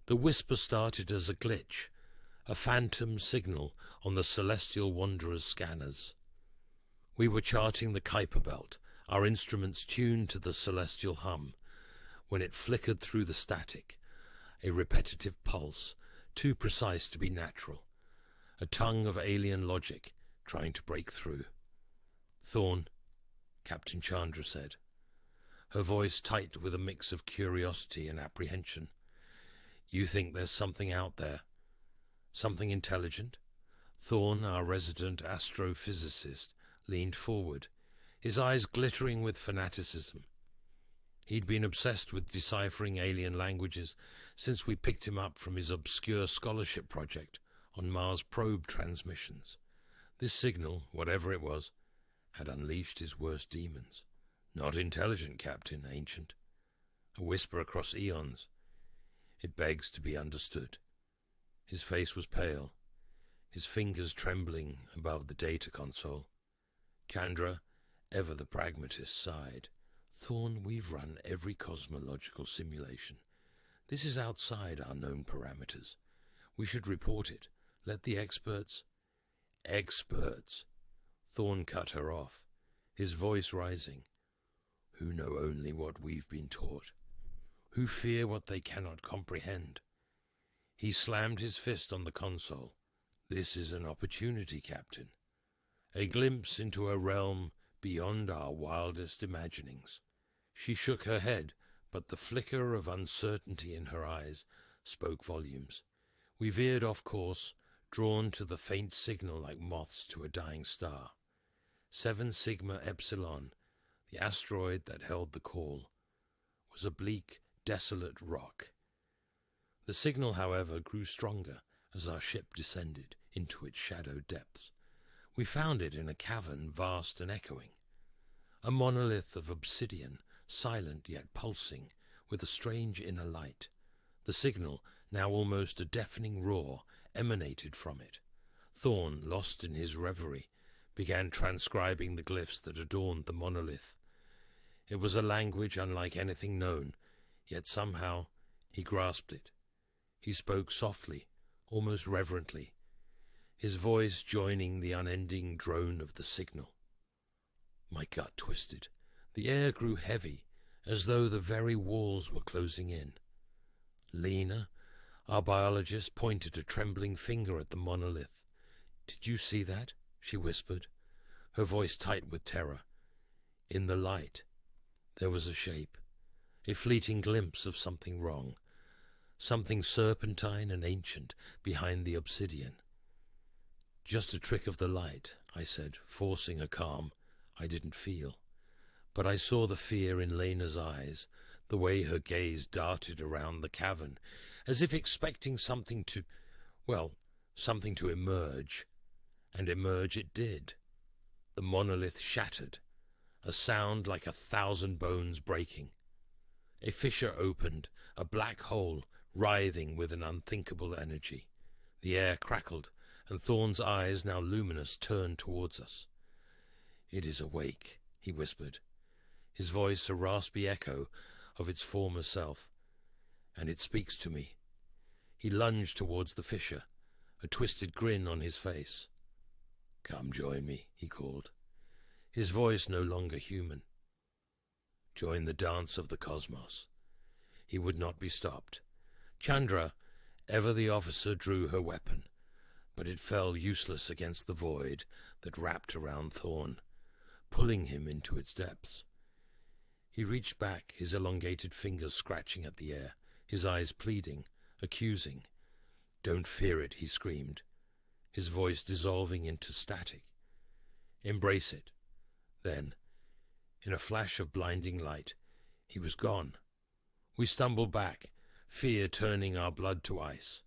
The whisper started as a glitch, a phantom signal on the Celestial Wanderer's scanners. We were charting the Kuiper Belt, our instruments tuned to the celestial hum, when it flickered through the static, a repetitive pulse, too precise to be natural, a tongue of alien logic trying to break through. "Thorn," Captain Chandra said, her voice tight with a mix of curiosity and apprehension. "You think there's something out there? Something intelligent?" Thorn, our resident astrophysicist, leaned forward, his eyes glittering with fanaticism. He'd been obsessed with deciphering alien languages since we picked him up from his obscure scholarship project on Mars probe transmissions. This signal, whatever it was, had unleashed his worst demons. "Not intelligent, Captain, ancient. A whisper across eons. It begs to be understood." His face was pale, his fingers trembling above the data console. Chandra, ever the pragmatist, sighed. "Thorn, we've run every cosmological simulation. This is outside our known parameters. We should report it. Let the experts—" "Experts!" Thorn cut her off, his voice rising. "Who know only what we've been taught. Who fear what they cannot comprehend." He slammed his fist on the console. "This is an opportunity, Captain. A glimpse into a realm beyond our wildest imaginings." She shook her head, but the flicker of uncertainty in her eyes spoke volumes. We veered off course, drawn to the faint signal like moths to a dying star. 7 Sigma Epsilon, the asteroid that held the call, was a bleak, desolate rock. The signal, however, grew stronger as our ship descended into its shadowed depths. We found it in a cavern vast and echoing, a monolith of obsidian, silent yet pulsing, with a strange inner light. The signal, now almost a deafening roar, emanated from it. Thorn, lost in his reverie, began transcribing the glyphs that adorned the monolith. It was a language unlike anything known, yet somehow he grasped it. He spoke softly, almost reverently, his voice joining the unending drone of the signal. My gut twisted. The air grew heavy, as though the very walls were closing in. Lena, our biologist, pointed a trembling finger at the monolith. "Did you see that?" she whispered, her voice tight with terror. In the light, there was a shape, a fleeting glimpse of something wrong, something serpentine and ancient behind the obsidian. "Just a trick of the light," I said, forcing a calm I didn't feel. But I saw the fear in Lena's eyes, the way her gaze darted around the cavern, as if expecting something to emerge. And emerge it did. The monolith shattered, a sound like 1,000 bones breaking. A fissure opened, a black hole writhing with an unthinkable energy. The air crackled, and Thorn's eyes, now luminous, turned towards us. "It is awake," he whispered, his voice a raspy echo of its former self. "And it speaks to me." He lunged towards the fissure, a twisted grin on his face. "Come join me," he called, his voice no longer human. "Join the dance of the cosmos." He would not be stopped. Chandra, ever the officer, drew her weapon, but it fell useless against the void that wrapped around Thorn, pulling him into its depths. He reached back, his elongated fingers scratching at the air, his eyes pleading, accusing. "Don't fear it," he screamed, his voice dissolving into static. "Embrace it." Then, in a flash of blinding light, he was gone. We stumbled back, fear turning our blood to ice.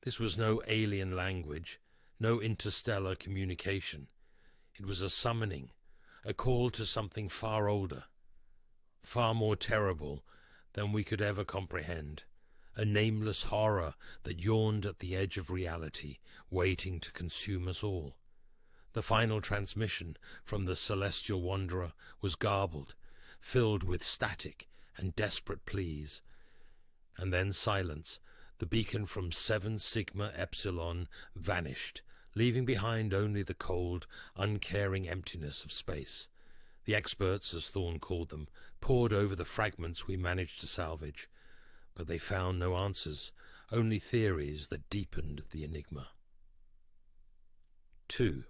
This was no alien language, no interstellar communication. It was a summoning, a call to something far older, far more terrible than we could ever comprehend, a nameless horror that yawned at the edge of reality, waiting to consume us all. The final transmission from the Celestial Wanderer was garbled, filled with static and desperate pleas, and then silence, The beacon from 7 Sigma Epsilon vanished, leaving behind only the cold, uncaring emptiness of space. The experts, as Thorne called them, pored over the fragments we managed to salvage, but they found no answers, only theories that deepened the enigma. 2.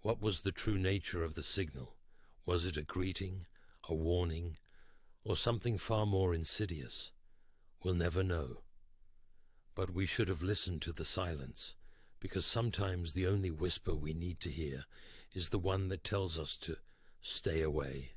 What was the true nature of the signal? Was it a greeting, a warning, or something far more insidious? We'll never know. But we should have listened to the silence, because sometimes the only whisper we need to hear is the one that tells us to stay away.